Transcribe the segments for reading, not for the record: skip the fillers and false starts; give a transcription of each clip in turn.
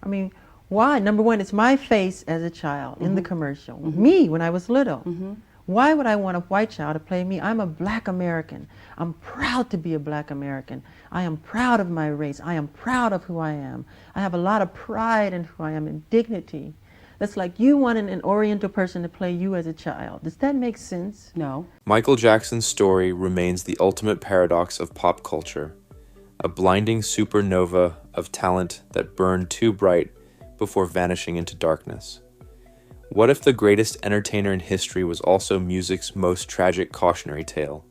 I mean, why? Number one, it's my face as a child in the commercial. Me when I was little. Why would I want a white child to play me? I'm a black American. I'm proud to be a black American. I am proud of my race. I am proud of who I am. I have a lot of pride in who I am and dignity. That's like you wanting an Oriental person to play you as a child. Does that make sense? No. Michael Jackson's story remains the ultimate paradox of pop culture, a blinding supernova of talent that burned too bright before vanishing into darkness. What if the greatest entertainer in history was also music's most tragic cautionary tale?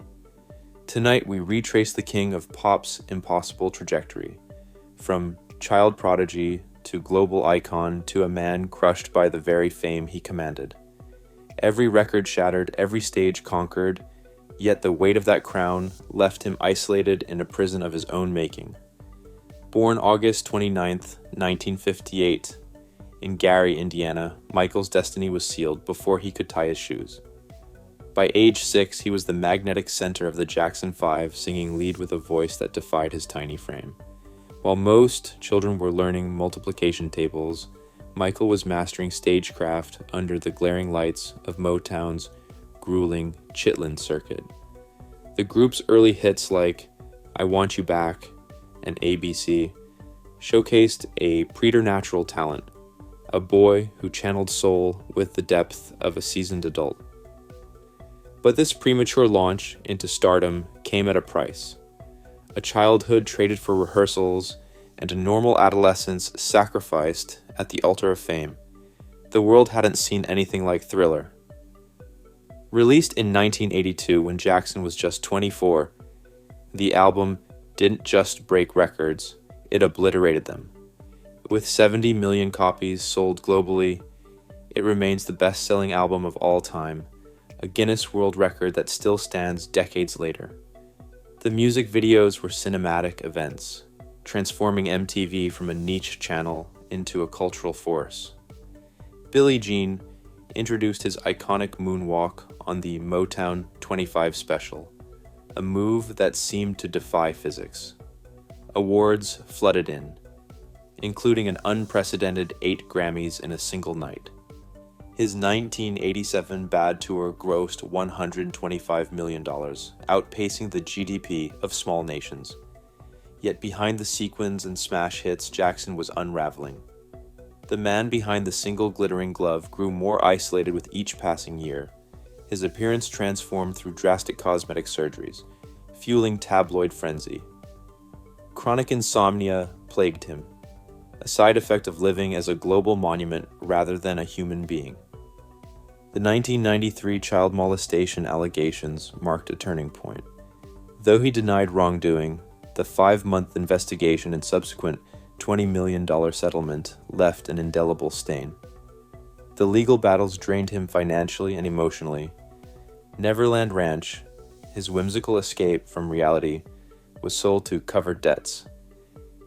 Tonight we retrace the king of pop's impossible trajectory, from child prodigy to global icon to a man crushed by the very fame he commanded. Every record shattered, every stage conquered, yet the weight of that crown left him isolated in a prison of his own making. Born August 29th, 1958, in Gary, Indiana, Michael's destiny was sealed before he could tie his shoes. By age 6, he was the magnetic center of the Jackson 5, singing lead with a voice that defied his tiny frame. While most children were learning multiplication tables, Michael was mastering stagecraft under the glaring lights of Motown's grueling Chitlin circuit. The group's early hits like I Want You Back and ABC showcased a preternatural talent, a boy who channeled soul with the depth of a seasoned adult. But this premature launch into stardom came at a price. A childhood traded for rehearsals and a normal adolescence sacrificed at the altar of fame. The world hadn't seen anything like Thriller. Released in 1982 when Jackson was just 24, the album didn't just break records, it obliterated them. With 70 million copies sold globally, it remains the best-selling album of all time, a Guinness World Record that still stands decades later. The music videos were cinematic events, transforming MTV from a niche channel into a cultural force. Billie Jean introduced his iconic Moonwalk on the Motown 25 special, a move that seemed to defy physics. Awards flooded in, including an unprecedented 8 Grammys in a single night. His 1987 Bad Tour grossed $125 million, outpacing the GDP of small nations. Yet behind the sequins and smash hits, Jackson was unraveling. The man behind the single glittering glove grew more isolated with each passing year. His appearance transformed through drastic cosmetic surgeries, fueling tabloid frenzy. Chronic insomnia plagued him, a side effect of living as a global monument rather than a human being. The 1993 child molestation allegations marked a turning point. Though he denied wrongdoing, the 5-month investigation and subsequent $20 million settlement left an indelible stain. The legal battles drained him financially and emotionally. Neverland Ranch, his whimsical escape from reality, was sold to cover debts.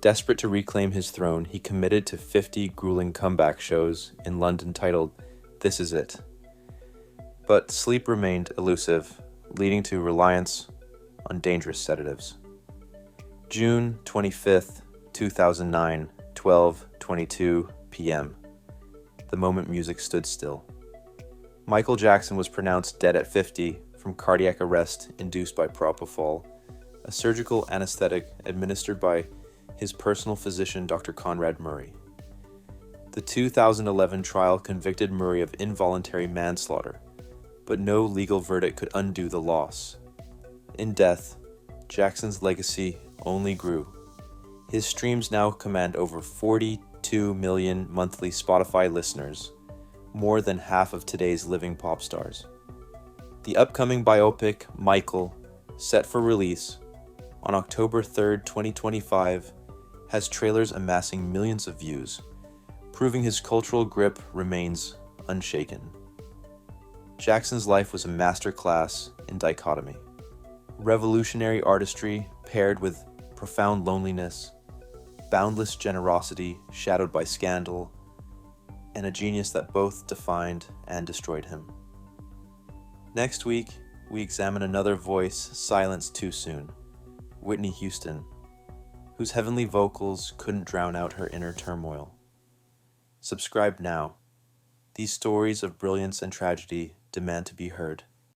Desperate to reclaim his throne, he committed to 50 grueling comeback shows in London titled This Is It. But sleep remained elusive, leading to reliance on dangerous sedatives. June 25th, 2009, 12:22 p.m. The moment music stood still. Michael Jackson was pronounced dead at 50 from cardiac arrest induced by propofol, a surgical anesthetic administered by his personal physician, Dr. Conrad Murray. The 2011 trial convicted Murray of involuntary manslaughter, but no legal verdict could undo the loss. In death, Jackson's legacy only grew. His streams now command over 42 million monthly Spotify listeners, more than half of today's living pop stars. The upcoming biopic, Michael, set for release on October 3rd, 2025, has trailers amassing millions of views, proving his cultural grip remains unshaken. Jackson's life was a masterclass in dichotomy. Revolutionary artistry paired with profound loneliness, boundless generosity shadowed by scandal, and a genius that both defined and destroyed him. Next week, we examine another voice silenced too soon, Whitney Houston, whose heavenly vocals couldn't drown out her inner turmoil. Subscribe now. These stories of brilliance and tragedy demand to be heard.